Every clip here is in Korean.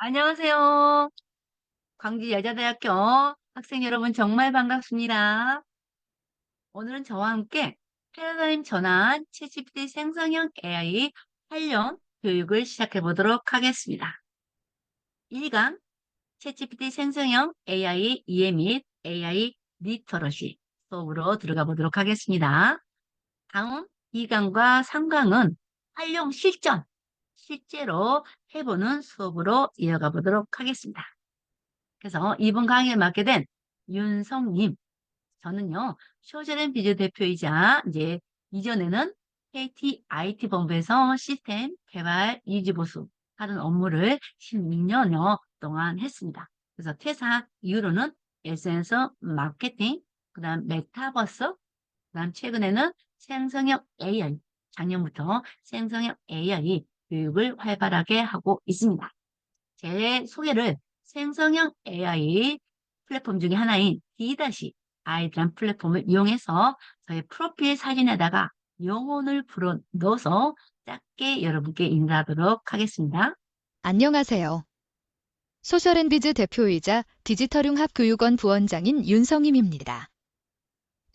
안녕하세요. 광주여자대학교 학생 여러분 정말 반갑습니다. 오늘은 저와 함께 패러다임 전환 챗GPT 생성형 AI 활용 교육을 시작해 보도록 하겠습니다. 1강 챗GPT 생성형 AI 이해 및 AI 리터러시 수업으로 들어가 보도록 하겠습니다. 다음 2강과 3강은 활용 실전, 실제로 해보는 수업으로 이어가 보도록 하겠습니다. 그래서 이번 강의에 맡게 된 윤성님, 저는요, 쇼즈앤 비즈 대표이자 이제 이전에는 KT IT 본부에서 시스템 개발 유지보수 하는 업무를 16년여 동안 했습니다. 그래서 퇴사 이후로는 SNS 마케팅, 그다음 메타버스, 그다음 최근에는 생성형 AI, 작년부터 생성형 AI 교육을 활발하게 하고 있습니다. 제 소개를 생성형 AI 플랫폼 중에 하나인 D-아이라는 플랫폼을 이용해서 저의 프로필 사진에다가 영혼을 불어 넣어서 짧게 여러분께 인사하도록 하겠습니다. 안녕하세요. 소셜앤비즈 대표이자 디지털융합교육원 부원장인 윤성임입니다.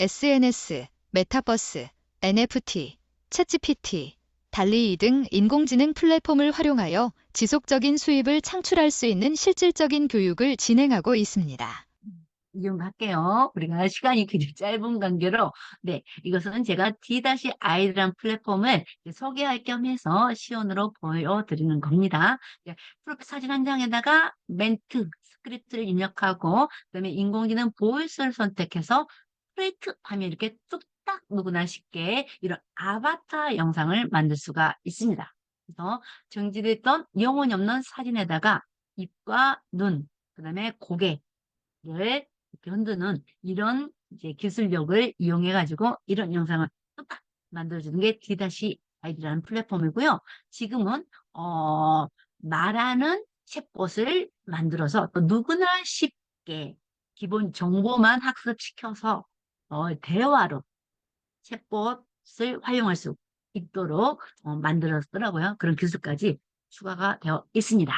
SNS, 메타버스, NFT, 챗GPT, 달리 등 인공지능 플랫폼을 활용하여 지속적인 수입을 창출할 수 있는 실질적인 교육을 진행하고 있습니다. 이용할게요. 우리가 시간이 굉장히 짧은 관계로, 네, 이것은 제가 D-I라는 플랫폼을 소개할 겸 해서 시연으로 보여드리는 겁니다. 네, 프로필 사진 한 장에다가 멘트, 스크립트를 입력하고, 그다음에 인공지능 보이스를 선택해서 크리에이트 하면 이렇게 뚝딱 누구나 쉽게 이런 아바타 영상을 만들 수가 있습니다. 그래서 정지됐던 영혼이 없는 사진에다가 입과 눈, 그다음에 고개, 를 이렇게 흔드는 이런 이제 기술력을 이용해 가지고 이런 영상을 뚝딱 만들어주는 게 D-ID라는 플랫폼이고요. 지금은 말하는 챗봇을 만들어서 또 누구나 쉽게 기본 정보만 학습시켜서 대화로 챗봇을 활용할 수 있도록 만들었더라고요. 그런 기술까지 추가가 되어 있습니다.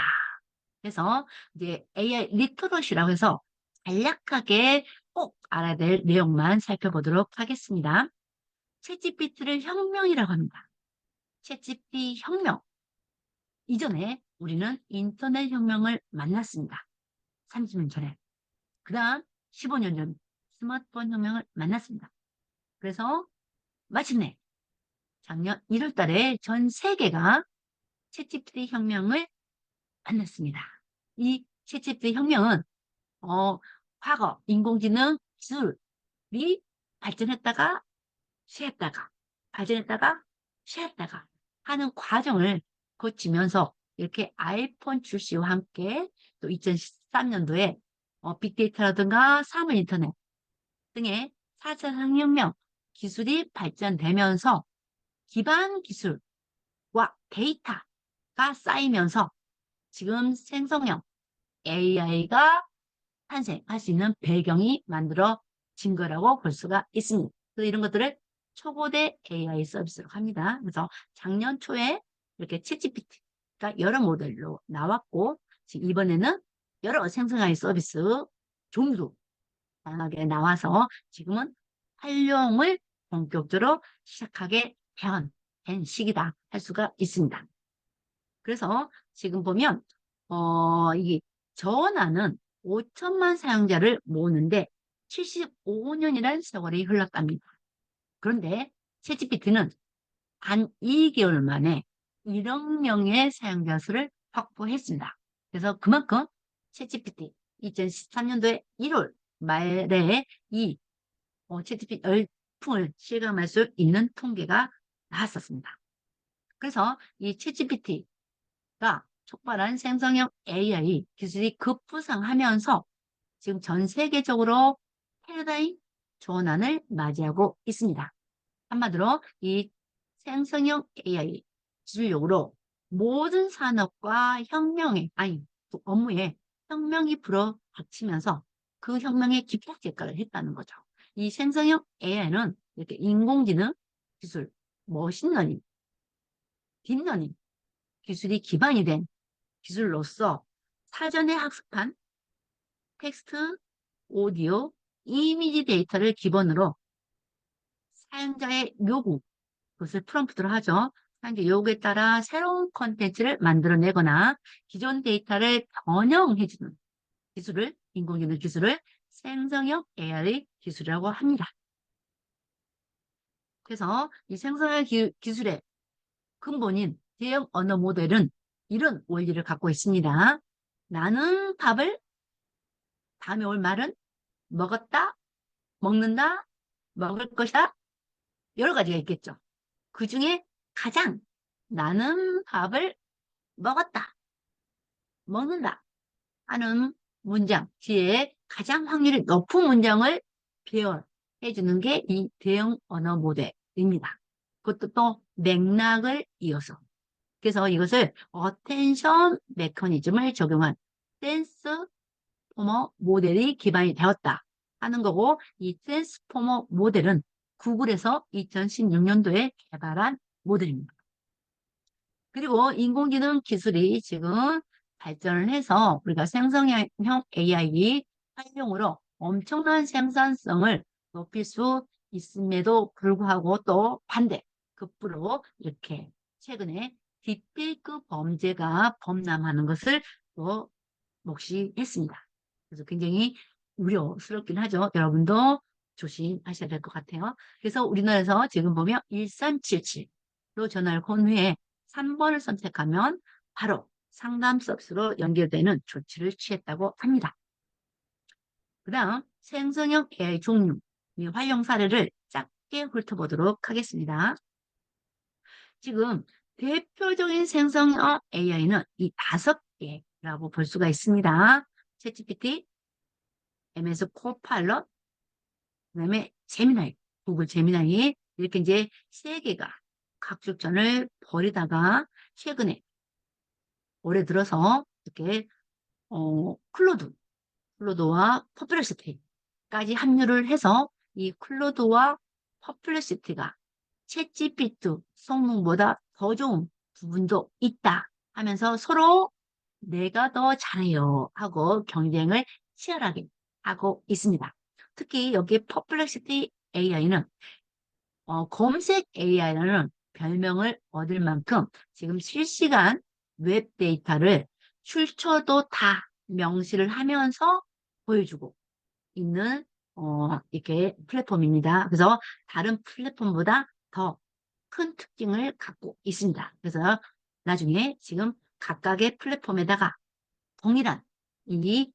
그래서 이제 AI 리터러시라고 해서 간략하게 꼭 알아야 될 내용만 살펴보도록 하겠습니다. 챗GPT를 혁명이라고 합니다. 챗GPT 혁명. 이전에 우리는 인터넷 혁명을 만났습니다. 30년 전에. 그 다음 15년 전 스마트폰 혁명을 만났습니다. 그래서 마침내 작년 1월 달에 전 세계가 챗GPT 혁명을 만났습니다. 이 챗GPT 혁명은 과거 인공지능 기술이 발전했다가 쉬었다가 발전했다가 쉬었다가 하는 과정을 거치면서 이렇게 아이폰 출시와 함께 또 2013년도에 빅데이터라든가 사물 인터넷 등의 4차 산업혁명 기술이 발전되면서 기반 기술과 데이터가 쌓이면서 지금 생성형 AI가 탄생할 수 있는 배경이 만들어진 거라고 볼 수가 있습니다. 그래서 이런 것들을 초보대 AI 서비스라고 합니다. 그래서 작년 초에 이렇게 챗GPT가 여러 모델로 나왔고 지금 이번에는 여러 생성 AI 서비스 종류 다양하게 나와서 지금은 활용을 본격적으로 시작하게 된 시기다 할 수가 있습니다. 그래서 지금 보면 이게 전화는 5천만 사용자를 모으는데 75년이라는 세월이 흘렀답니다. 그런데 챗GPT는 단 2개월 만에 1억 명의 사용자 수를 확보했습니다. 그래서 그만큼 챗GPT 2013년도에 1월 말에 이 챗GPT 열풍을 실감할 수 있는 통계가 나왔었습니다. 그래서 이 챗GPT가 촉발한 생성형 AI 기술이 급부상하면서 지금 전 세계적으로 패러다임 전환을 맞이하고 있습니다. 한마디로 이 생성형 AI 기술력으로 모든 산업과 그 업무에 혁명이 불어닥치면서 그 혁명에 기폭제가를 했다는 거죠. 이 생성형 AI는 이렇게 인공지능 기술, 머신러닝, 딥러닝 기술이 기반이 된 기술로서 사전에 학습한 텍스트, 오디오, 이미지 데이터를 기본으로 사용자의 요구, 그것을 프롬프트로 하죠. 사용자 요구에 따라 새로운 컨텐츠를 만들어내거나 기존 데이터를 변형해주는 기술을, 인공지능 기술을 생성형 AI 기술이라고 합니다. 그래서 이 생성형 기술의 근본인 대형 언어 모델은 이런 원리를 갖고 있습니다. 나는 밥을, 다음에 올 말은 먹었다, 먹는다, 먹을 것이다, 여러 가지가 있겠죠. 그 중에 가장 나는 밥을 먹었다, 먹는다 하는 문장 뒤에 가장 확률이 높은 문장을 배열해 주는 게 이 대형 언어 모델입니다. 그것도 또 맥락을 이어서. 그래서 이것을 어텐션 메커니즘을 적용한 트랜스포머 모델이 기반이 되었다 하는 거고, 이 트랜스포머 모델은 구글에서 2016년도에 개발한 모델입니다. 그리고 인공지능 기술이 지금 발전을 해서 우리가 생성형 AI 활용으로 엄청난 생산성을 높일 수 있음에도 불구하고 또 반대, 급부로 이렇게 최근에 딥페이크 범죄가 범람하는 것을 또 몫이했습로 그래서 굉장히 우려스럽긴 하죠. 여러분도 조심하셔야 될 것 같아요. 그래서 우리나라에서 지금 보면 1377로 전화를 건 후에 3번을 선택하면 바로 상담 서비스로 연결되는 조치를 취했다고 합니다. 그 다음 생성형 AI 종류 및 활용 사례를 짧게 훑어보도록 하겠습니다. 지금 대표적인 생성형 AI는 이 5개라고 볼 수가 있습니다. 챗GPT, MS 코파일럿, 그다음에 제미나이, 구글 제미나이 이렇게 이제 3개가 각축전을 벌이다가 최근에 올해 들어서 이렇게 클로드와 퍼플렉시티까지 합류를 해서 이 클로드와 퍼플렉시티가 챗GPT 성능보다 더 좋은 부분도 있다 하면서 서로 내가 더 잘해요 하고 경쟁을 치열하게 하고 있습니다. 특히 여기 퍼플렉시티 AI는 검색 AI라는 별명을 얻을 만큼 지금 실시간 웹 데이터를 출처도 다 명시를 하면서 보여주고 있는 이렇게 플랫폼입니다. 그래서 다른 플랫폼보다 더 큰 특징을 갖고 있습니다. 그래서 나중에 지금 각각의 플랫폼에다가 동일한 이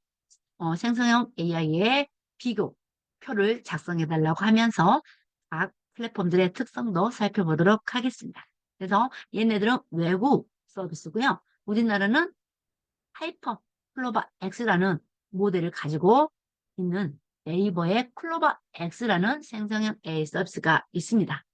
생성형 AI의 비교표를 작성해 달라고 하면서 각 플랫폼들의 특성도 살펴보도록 하겠습니다. 그래서 얘네들은 외국 서비스고요. 우리나라는 하이퍼 클로바 X라는 모델을 가지고 있는 네이버의 클로바 X라는 생성형 AI 서비스가 있습니다.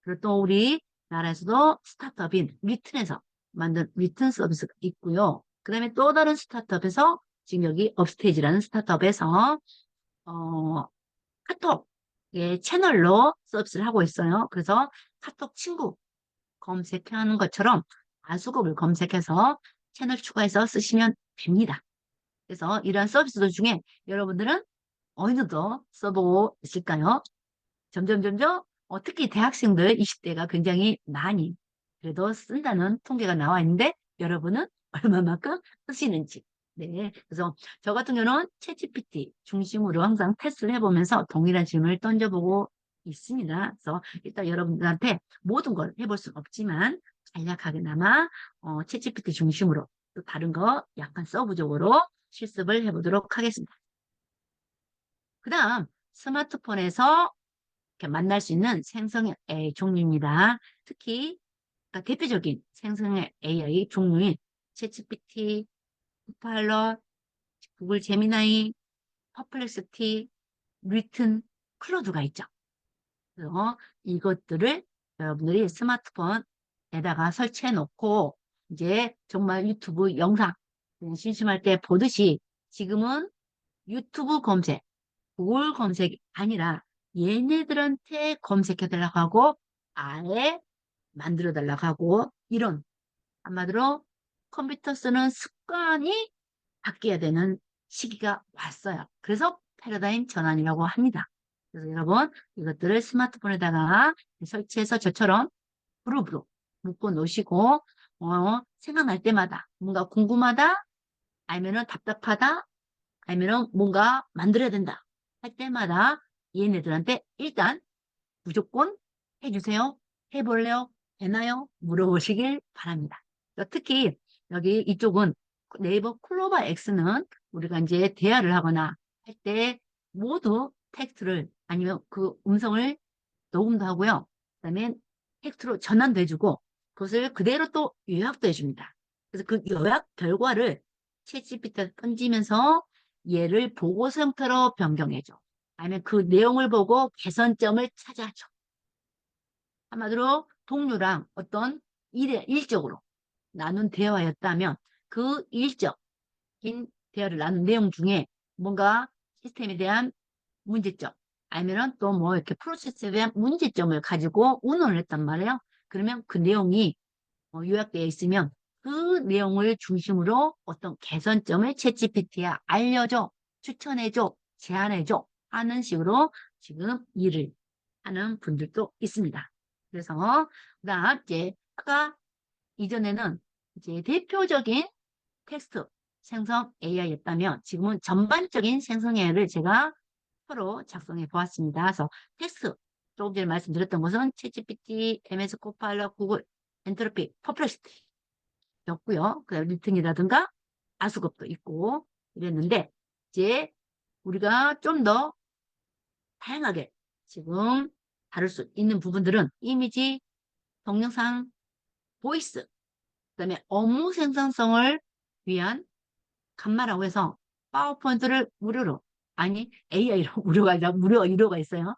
그리고 또 우리나라에서도 스타트업인 리튼에서 만든 리튼 서비스가 있고요. 그 다음에 또 다른 스타트업에서 지금 여기 업스테이지라는 스타트업에서 카톡의 채널로 서비스를 하고 있어요. 그래서 카톡 친구 검색하는 것처럼 아수곡을 검색해서 채널 추가해서 쓰시면 됩니다. 그래서 이러한 서비스들 중에 여러분들은 어느 더 써보고 있을까요? 점점 특히 대학생들 20대가 굉장히 많이 그래도 쓴다는 통계가 나와 있는데 여러분은 얼마만큼 쓰시는지. 네, 그래서 저 같은 경우는 챗GPT 중심으로 항상 테스트를 해보면서 동일한 질문을 던져보고 있습니다. 그래서 일단 여러분들한테 모든 걸 해볼 수는 없지만 간략하게나마 챗GPT 중심으로 또 다른 거 약간 서브적으로 실습을 해보도록 하겠습니다. 그 다음 스마트폰에서 이렇게 만날 수 있는 생성형 AI 종류입니다. 특히 대표적인 생성형 AI 종류인 챗GPT, 코파일럿, 구글 제미나이, 퍼플렉시티, 리튼, 클로드가 있죠. 그래서 이것들을 여러분들이 스마트폰에다가 설치해 놓고 이제 정말 유튜브 영상 심심할 때 보듯이 지금은 유튜브 검색, 구글 검색이 아니라 얘네들한테 검색해 달라고 하고 아예 만들어 달라고 하고 이런 한마디로 컴퓨터 쓰는 습관이 바뀌어야 되는 시기가 왔어요. 그래서 패러다임 전환이라고 합니다. 그래서 여러분 이것들을 스마트폰에다가 설치해서 저처럼 그룹으로 묶어 놓으시고 생각날 때마다 뭔가 궁금하다 아니면은 답답하다 아니면은 뭔가 만들어야 된다 할 때마다 얘네들한테 일단 무조건 해주세요. 해볼래요? 되나요? 물어보시길 바랍니다. 특히 여기 이쪽은 네이버 클로바 X는 우리가 이제 대화를 하거나 할 때 모두 텍스트를 아니면 그 음성을 녹음도 하고요. 그다음에 텍스트로 전환도 해주고 그것을 그대로 또 요약도 해줍니다. 그래서 그 요약 결과를 챗GPT에 던지면서 얘를 보고서 형태로 변경해줘. 아니면 그 내용을 보고 개선점을 찾아줘. 한마디로 동료랑 어떤 일적으로 나눈 대화였다면 그 일적인 대화를 나눈 내용 중에 뭔가 시스템에 대한 문제점 아니면 또 뭐 이렇게 프로세스에 대한 문제점을 가지고 의논을 했단 말이에요. 그러면 그 내용이 요약되어 있으면 그 내용을 중심으로 어떤 개선점을 챗GPT에 알려줘, 추천해줘, 제안해줘 하는 식으로 지금 일을 하는 분들도 있습니다. 그래서 그다음 이제 아까 이전에는 이제 대표적인 텍스트 생성 AI였다면 지금은 전반적인 생성 AI를 제가 표로 작성해 보았습니다. 그래서 텍스트 조금 전에 말씀드렸던 것은 챗GPT, MS 코파일럿, 구글, 엔트로피, 퍼플렉시티였고요. 그다음 리튼이라든가 아수급도 있고 이랬는데 이제 우리가 좀 더 다양하게 지금 다룰 수 있는 부분들은 이미지, 동영상, 보이스, 그다음에 업무 생산성을 위한 간마라고 해서 파워포인트를 무료로 아니 AI로 무료가 아니라 무료 유료가 있어요.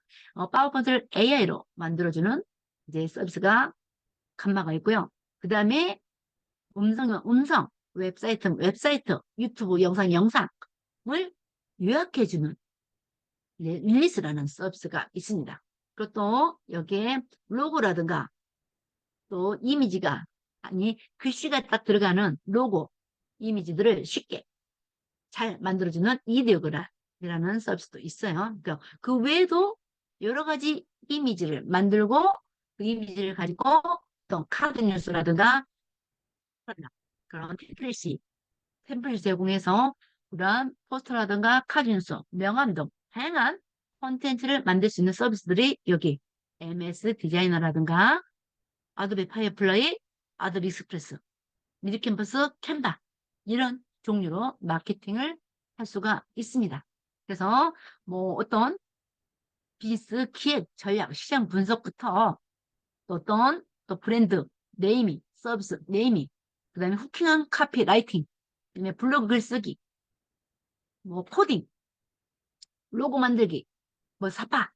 파워포인트를 AI로 만들어주는 이제 서비스가 간마가 있고요. 그 다음에 음성 웹사이트 유튜브 영상을 요약해주는 릴리스라는 서비스가 있습니다. 그리고 또 여기에 로고라든가 또 이미지가 아니 글씨가 딱 들어가는 로고 이미지들을 쉽게 잘 만들어주는 이데오그라이라는 서비스도 있어요. 그러니까 그 외에도 여러 가지 이미지를 만들고 그 이미지를 가지고 어떤 카드 뉴스라든가 그런 템플릿 제공해서 그런 포스터라든가 카드 뉴스, 명함 등 다양한 콘텐츠를 만들 수 있는 서비스들이 여기 MS 디자이너라든가 아도be 파이어플라이, 아도be 익스프레스, 미드캠퍼스, 캔바 이런 종류로 마케팅을 할 수가 있습니다. 그래서 뭐 어떤 비즈니스 기획, 전략, 시장 분석부터 또 어떤 또 브랜드, 네이밍, 서비스, 네이밍, 그 다음에 후킹한 카피 라이팅, 그다음에 블로그 글쓰기, 뭐 코딩, 로고 만들기, 뭐 사파,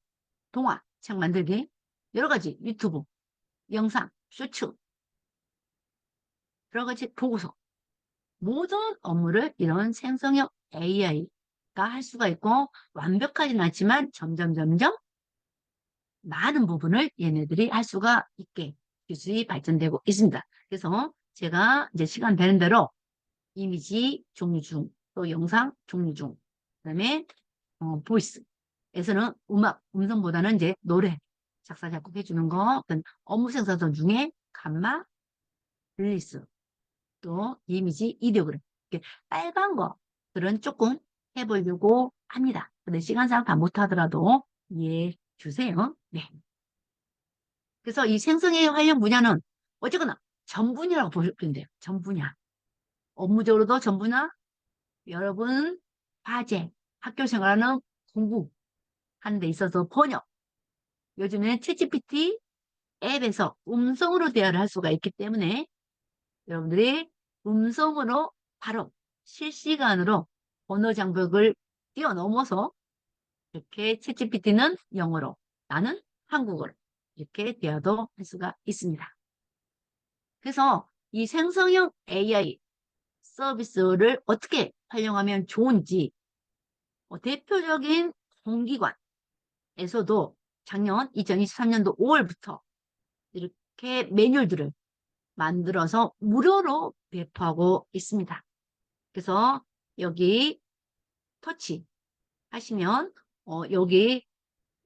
동화, 책 만들기, 여러 가지 유튜브, 영상, 쇼츠, 여러 가지 보고서 모든 업무를 이런 생성형 AI가 할 수가 있고 완벽하진 않지만 점점 많은 부분을 얘네들이 할 수가 있게 기술이 발전되고 있습니다. 그래서 제가 이제 시간 되는 대로 이미지 종류 중, 또 영상 종류 중, 그다음에 보이스에서는 음성보다는 이제 노래 작사 작곡해 주는 거, 어떤 업무 생산성 중에 감마, 릴리스, 또 이미지, 이디오그램 이렇게 빨간 거들은 조금 해보려고 합니다. 근데 시간상 다 못하더라도 이해해 주세요. 네. 그래서 이 생성의 활용 분야는 어쨌거나 전 분야라고 보시면 돼요. 전 분야. 업무적으로도 전 분야, 여러분 과제, 학교 생활하는 공부하는 데 있어서 번역. 요즘에 챗GPT 앱에서 음성으로 대화를 할 수가 있기 때문에 여러분들이 음성으로 바로 실시간으로 언어 장벽을 뛰어넘어서 이렇게 챗GPT는 영어로, 나는 한국어로 이렇게 대화도 할 수가 있습니다. 그래서 이 생성형 AI 서비스를 어떻게 활용하면 좋은지 대표적인 공기관에서도 작년 2023년도 5월부터 이렇게 매뉴얼들을 만들어서 무료로 배포하고 있습니다. 그래서 여기 터치 하시면 여기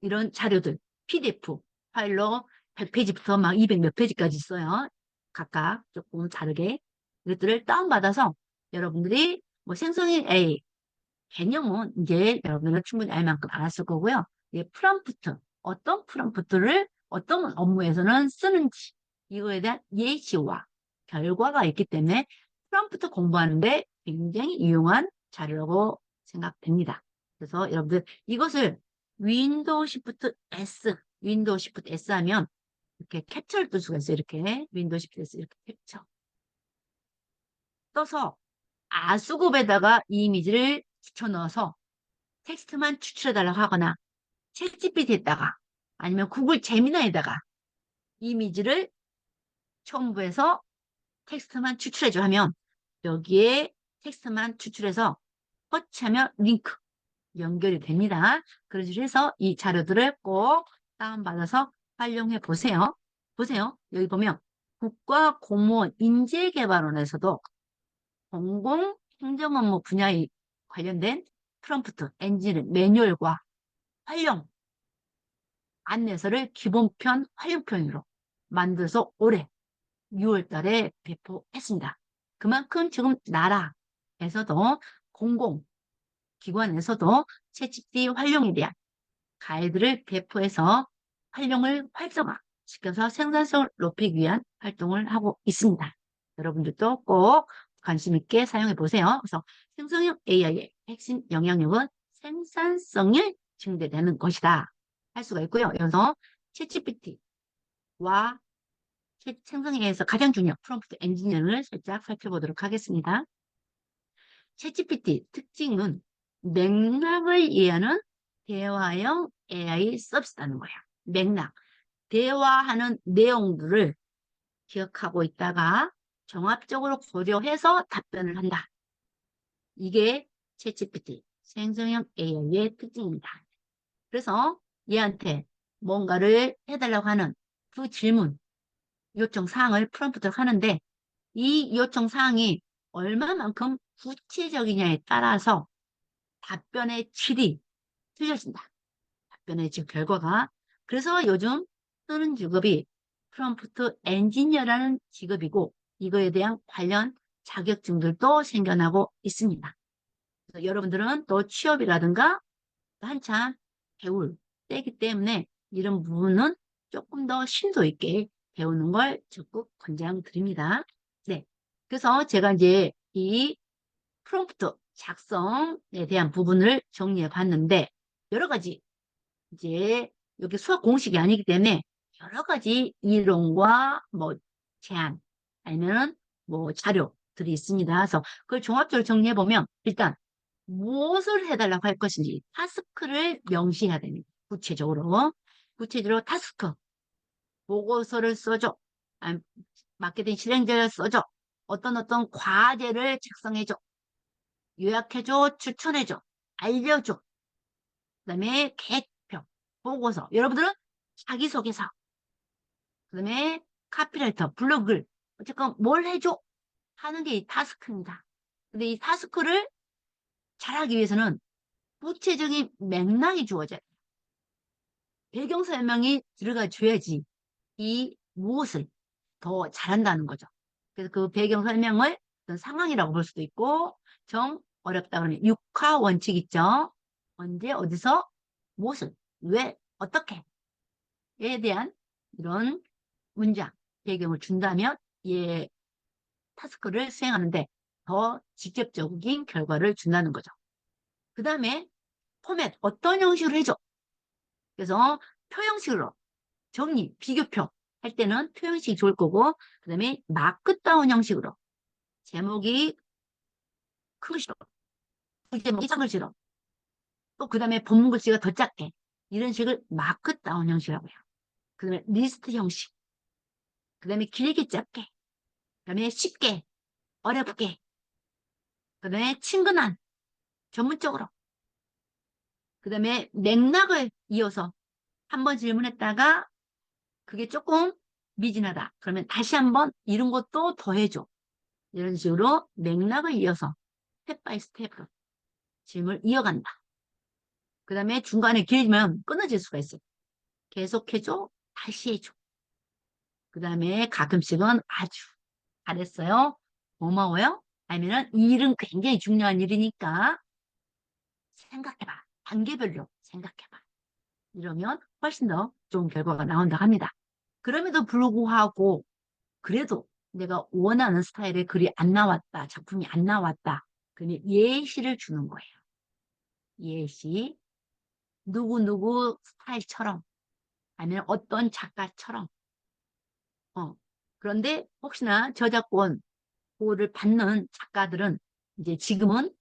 이런 자료들 PDF 파일로 100페이지부터 막 200 몇 페이지까지 있어요. 각각 조금 다르게 이것들을 다운받아서 여러분들이 뭐 생성인 A 개념은 이제 여러분들은 충분히 알 만큼 알았을 거고요. 예, 프롬프트 어떤 프롬프트를 어떤 업무에서는 쓰는지 이거에 대한 예시와 결과가 있기 때문에 프롬프트 공부하는데 굉장히 유용한 자료라고 생각됩니다. 그래서 여러분들 이것을 윈도우 시프트 S, 윈도우 시프트 S 하면 이렇게 캡처를 뜰 수가 있어요. 이렇게 윈도우 시프트 S 이렇게 캡처 떠서 아수급에다가 이 이미지를 붙여넣어서 텍스트만 추출해달라고 하거나 챗GPT에다가 아니면 구글 제미나에다가 이미지를 첨부해서 텍스트만 추출해줘 하면 여기에 텍스트만 추출해서 터치하면 링크 연결이 됩니다. 그래서 이 자료들을 꼭 다운받아서 활용해 보세요. 보세요. 여기 보면 국가공무원 인재개발원에서도 공공행정업무 분야에 관련된 프롬프트 엔진 매뉴얼과 활용 안내서를 기본편 활용편으로 만들어서 올해 6월 달에 배포했습니다. 그만큼 지금 나라에서도 공공기관에서도 채찍기 활용에 대한 가이드를 배포해서 활용을 활성화시켜서 생산성을 높이기 위한 활동을 하고 있습니다. 여러분들도 꼭 관심 있게 사용해 보세요. 그래서 생성형 AI의 핵심 영향력은 생산성이 증대되는 것이다. 할 수가 있고요. 여기서 챗GPT와 생성에서 가장 중요한 프롬프트 엔지니어링을 살짝 살펴보도록 하겠습니다. 챗GPT 특징은 맥락을 이해하는 대화형 AI 서비스라는 거예요. 맥락. 대화하는 내용들을 기억하고 있다가 종합적으로 고려해서 답변을 한다. 이게 챗GPT 생성형 AI의 특징입니다. 그래서 얘한테 뭔가를 해달라고 하는 그 질문, 요청 사항을 프롬프트를 하는데 이 요청 사항이 얼마만큼 구체적이냐에 따라서 답변의 질이 틀려진다. 답변의 질 결과가. 그래서 요즘 쓰는 직업이 프롬프트 엔지니어라는 직업이고 이거에 대한 관련 자격증들도 생겨나고 있습니다. 그래서 여러분들은 또 취업이라든가 한참 배울 때이기 때문에 이런 부분은 조금 더 심도 있게 배우는 걸 적극 권장드립니다. 네. 그래서 제가 이제 이 프롬프트 작성에 대한 부분을 정리해 봤는데 여러 가지 이제 여기 수학 공식이 아니기 때문에 여러 가지 이론과 뭐 제안 아니면 뭐 자료들이 있습니다. 그래서 그걸 종합적으로 정리해 보면 일단 무엇을 해달라고 할 것인지 타스크를 명시해야 됩니다. 구체적으로 타스크 보고서를 써줘. 아니, 마케팅 실행자를 써줘. 어떤 과제를 작성해줘. 요약해줘. 추천해줘. 알려줘. 그다음에 계획표, 보고서. 여러분들은 자기소개서. 그다음에 카피라이터, 블로그. 어쨌건 뭘 해줘? 하는 게 이 타스크입니다. 근데 이 타스크를 잘하기 위해서는 구체적인 맥락이 주어져요. 배경 설명이 들어가 줘야지 이 무엇을 더 잘한다는 거죠. 그래서 그 배경 설명을 어떤 상황이라고 볼 수도 있고 정 어렵다 그러면 육하 원칙 있죠. 언제 어디서 무엇을 왜 어떻게에 대한 이런 문장 배경을 준다면 예 타스크를 수행하는데 더 직접적인 결과를 준다는 거죠. 그 다음에 포맷 어떤 형식으로 해줘. 그래서 표형식으로 정리 비교표 할 때는 표형식이 좋을 거고 그 다음에 마크다운 형식으로 제목이 큰 글씨로 제목이 작은 글씨로 또 그 다음에 본문 글씨가 더 작게 이런 식을 마크다운 형식이라고 해요. 그 다음에 리스트 형식 그 다음에 길게 짧게 그 다음에 쉽게 어렵게 그 다음에 친근한 전문적으로 그 다음에 맥락을 이어서 한 번 질문했다가 그게 조금 미진하다. 그러면 다시 한번 이런 것도 더해줘. 이런 식으로 맥락을 이어서 스텝 바이 스텝으로 질문을 이어간다. 그 다음에 중간에 길면 끊어질 수가 있어요. 계속해줘, 다시 해줘. 그 다음에 가끔씩은 아주 잘했어요. 고마워요. 아니면은 이 일은 굉장히 중요한 일이니까 생각해봐. 단계별로 생각해봐. 이러면 훨씬 더 좋은 결과가 나온다 합니다. 그럼에도 불구하고 그래도 내가 원하는 스타일의 글이 안 나왔다. 작품이 안 나왔다. 그러면 예시를 주는 거예요. 예시. 누구누구 스타일처럼 아니면 어떤 작가처럼 그런데 혹시나 저작권 보호를 받는 작가들은 이제 지금은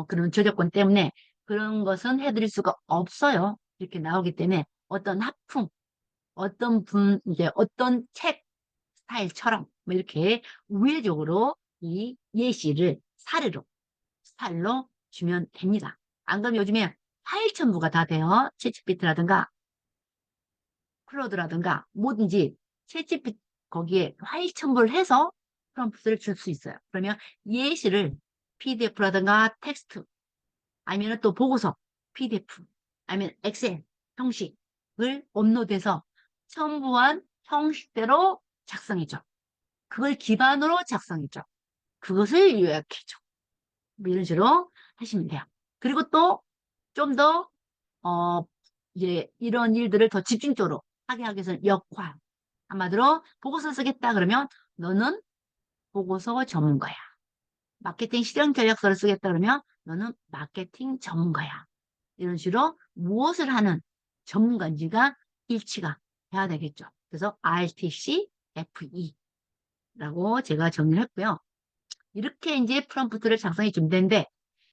그런 저작권 때문에 그런 것은 해드릴 수가 없어요. 이렇게 나오기 때문에 어떤 학풍, 어떤 분, 이제 어떤 책 스타일처럼 뭐 이렇게 우회적으로 이 예시를 사례로, 스타일로 주면 됩니다. 안 그러면 요즘에 파일 첨부가 다 돼요. 챗GPT라든가 클로드라든가 뭐든지 챗GPT 거기에 파일 첨부를 해서 프롬프트를 줄 수 있어요. 그러면 예시를 PDF라든가 텍스트 아니면 또 보고서 PDF 아니면 엑셀 형식을 업로드해서 첨부한 형식대로 작성해줘. 그걸 기반으로 작성해줘. 그것을 요약해줘. 뭐 이런 식으로 하시면 돼요. 그리고 또 좀 더, 이제 이런 일들을 더 집중적으로 하게 하기 위해서는 역할. 한마디로 보고서 쓰겠다 그러면 너는 보고서 전문가야. 마케팅 실용 전략서를 쓰겠다 그러면 너는 마케팅 전문가야. 이런 식으로 무엇을 하는 전문가인지가 일치가 돼야 되겠죠. 그래서 RTC, FE라고 제가 정리를 했고요. 이렇게 이제 프롬프트를 작성해 주면 되는데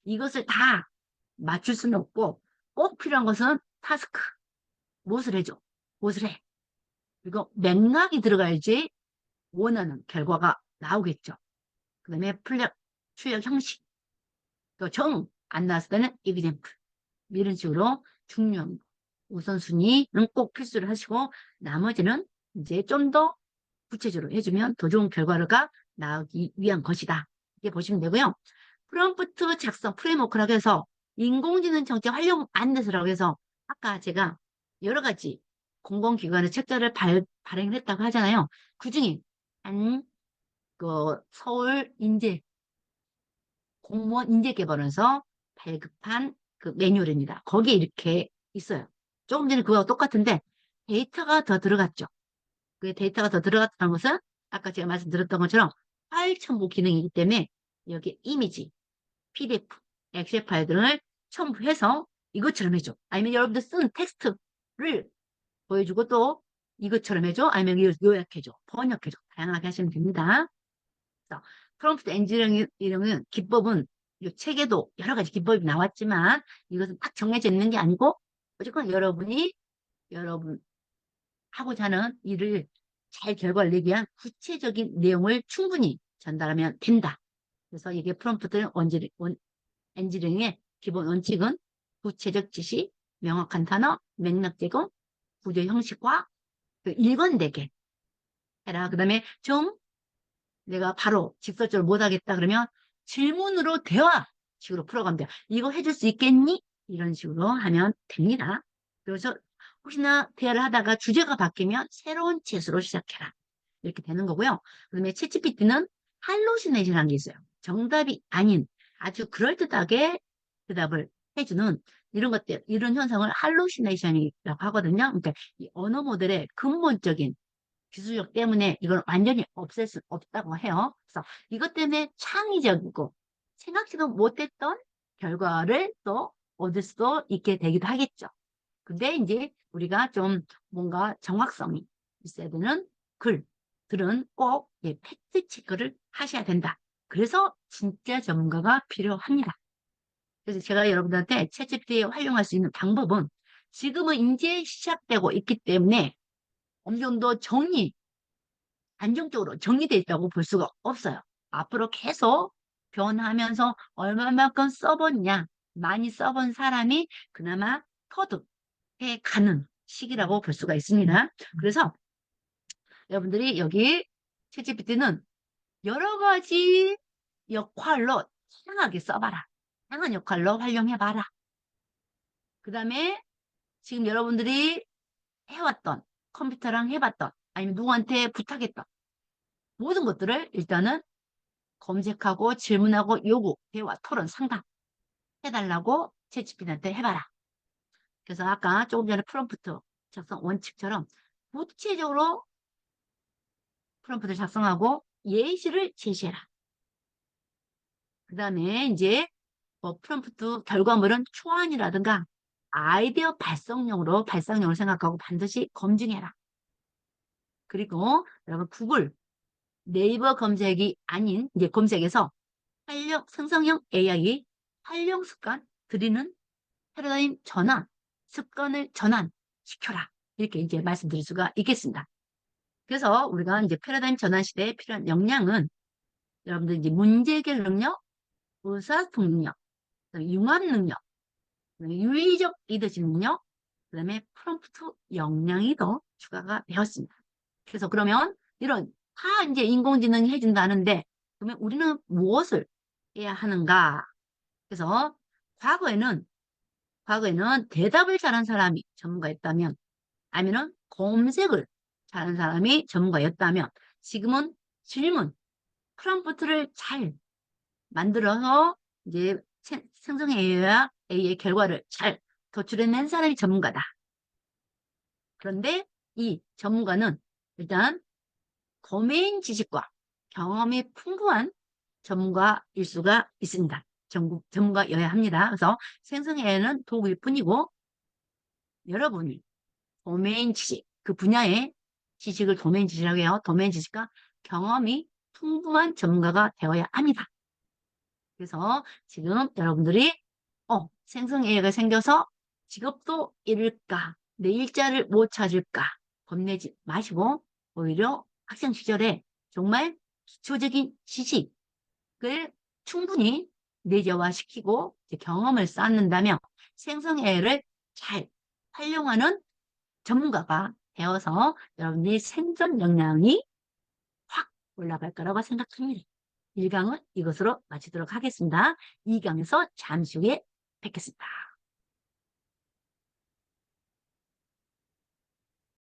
이것을 다 맞출 수는 없고 꼭 필요한 것은 타스크. 무엇을 해줘? 무엇을 해? 그리고 맥락이 들어가야지 원하는 결과가 나오겠죠. 그 다음에 출력 형식. 또 정 안 나왔을 때는 example. 이런 식으로 중요한 우선순위는 꼭 필수를 하시고 나머지는 이제 좀 더 구체적으로 해주면 더 좋은 결과가 나오기 위한 것이다. 이렇게 보시면 되고요. 프롬프트 작성 프레임워크라고 해서 인공지능 정책 활용 안내서라고 해서 아까 제가 여러 가지 공공기관의 책자를 발행을 했다고 하잖아요. 그중에 한 서울 인재 공무원 인재개발원에서 발급한 그 매뉴얼입니다. 거기에 이렇게 있어요. 조금 전에 그거와 똑같은데 데이터가 더 들어갔죠. 그 데이터가 더 들어갔다는 것은 아까 제가 말씀드렸던 것처럼 파일 첨부 기능이기 때문에 여기 이미지, PDF, 엑셀 파일들을 첨부해서 이것처럼 해줘. 아니면 여러분들 쓰는 텍스트를 보여주고 또 이것처럼 해줘. 아니면 요약해줘. 번역해줘. 다양하게 하시면 됩니다. 그래서 프롬프트 엔지니어링은 기법은 이 책에도 여러 가지 기법이 나왔지만 이것은 딱 정해져 있는 게 아니고 어쨌건 여러분 하고자 하는 일을 잘 결과를 내기 위한 구체적인 내용을 충분히 전달하면 된다. 그래서 이게 프롬프트 엔지니어링의 기본 원칙은 구체적 지시, 명확한 단어, 맥락 제공, 구조 형식과 그 일관되게 해라. 그 다음에 좀 내가 바로 직설적으로 못하겠다 그러면 질문으로 대화식으로 풀어가면 돼요. 이거 해줄 수 있겠니? 이런 식으로 하면 됩니다. 그래서 혹시나 대화를 하다가 주제가 바뀌면 새로운 채수로 시작해라. 이렇게 되는 거고요. 그다음에 챗GPT는 할로시네이션이라는 게 있어요. 정답이 아닌 아주 그럴듯하게 대답을 해주는 이런 것들, 이런 현상을 할로시네이션이라고 하거든요. 그러니까 이 언어 모델의 근본적인 기술력 때문에 이걸 완전히 없앨 수 없다고 해요. 그래서 이것 때문에 창의적이고 생각지도 못했던 결과를 또 얻을 수도 있게 되기도 하겠죠. 근데 이제 우리가 좀 뭔가 정확성이 있어야 되는 글들은 꼭 팩트 체크를 하셔야 된다. 그래서 진짜 전문가가 필요합니다. 그래서 제가 여러분들한테 챗GPT 활용할 수 있는 방법은 지금은 이제 시작되고 있기 때문에 어느 정도 안정적으로 정리되어 있다고 볼 수가 없어요. 앞으로 계속 변하면서 얼마만큼 써봤냐, 많이 써본 사람이 그나마 터득해 가는 시기라고 볼 수가 있습니다. 그래서 여러분들이 여기 챗GPT는 여러 가지 역할로 다양하게 써봐라. 다양한 역할로 활용해봐라. 그 다음에 지금 여러분들이 해왔던, 컴퓨터랑 해봤던, 아니면 누구한테 부탁했던 모든 것들을 일단은 검색하고 질문하고 요구, 대화, 토론, 상담 해달라고 챗GPT한테 해봐라. 그래서 아까 조금 전에 프롬프트 작성 원칙처럼 구체적으로 프롬프트를 작성하고 예시를 제시해라. 그 다음에 이제 뭐 프롬프트 결과물은 초안이라든가 아이디어 발상용으로 생각하고 반드시 검증해라. 그리고 여러분 구글, 네이버 검색이 아닌 이제 검색에서 생성형 AI 활용 습관 들이는 패러다임 전환, 습관을 전환시켜라. 이렇게 이제 말씀드릴 수가 있겠습니다. 그래서 우리가 이제 패러다임 전환 시대에 필요한 역량은 여러분들 이제 문제 해결 능력, 의사소통 능력, 융합 능력, 유의적 리더십 능력, 그 다음에 프롬프트 역량이 더 추가가 되었습니다. 그래서 그러면 이런 다 이제 인공지능이 해준다는데 그러면 우리는 무엇을 해야 하는가? 그래서 과거에는 대답을 잘한 사람이 전문가였다면 아니면 검색을 잘하는 사람이 전문가였다면 지금은 질문, 프롬프트를 잘 만들어서 이제 생성 AI의 결과를 잘 도출해낸 사람이 전문가다. 그런데 이 전문가는 일단 도메인 지식과 경험이 풍부한 전문가일 수가 있습니다. 전문가여야 합니다. 그래서 생성 AI는 도구일 뿐이고 여러분이 도메인 지식, 그 분야의 지식을 도메인 지식이라고 해요. 도메인 지식과 경험이 풍부한 전문가가 되어야 합니다. 그래서 지금 여러분들이 생성 AI가 생겨서 직업도 잃을까, 내 일자를 못 찾을까 겁내지 마시고 오히려 학생 시절에 정말 기초적인 지식을 충분히 내재화시키고 경험을 쌓는다면 생성 AI를 잘 활용하는 전문가가 되어서 여러분의 생존 역량이 확 올라갈 거라고 생각합니다. 1강은 이것으로 마치도록 하겠습니다. 2강에서 잠시 후에 뵙겠습니다.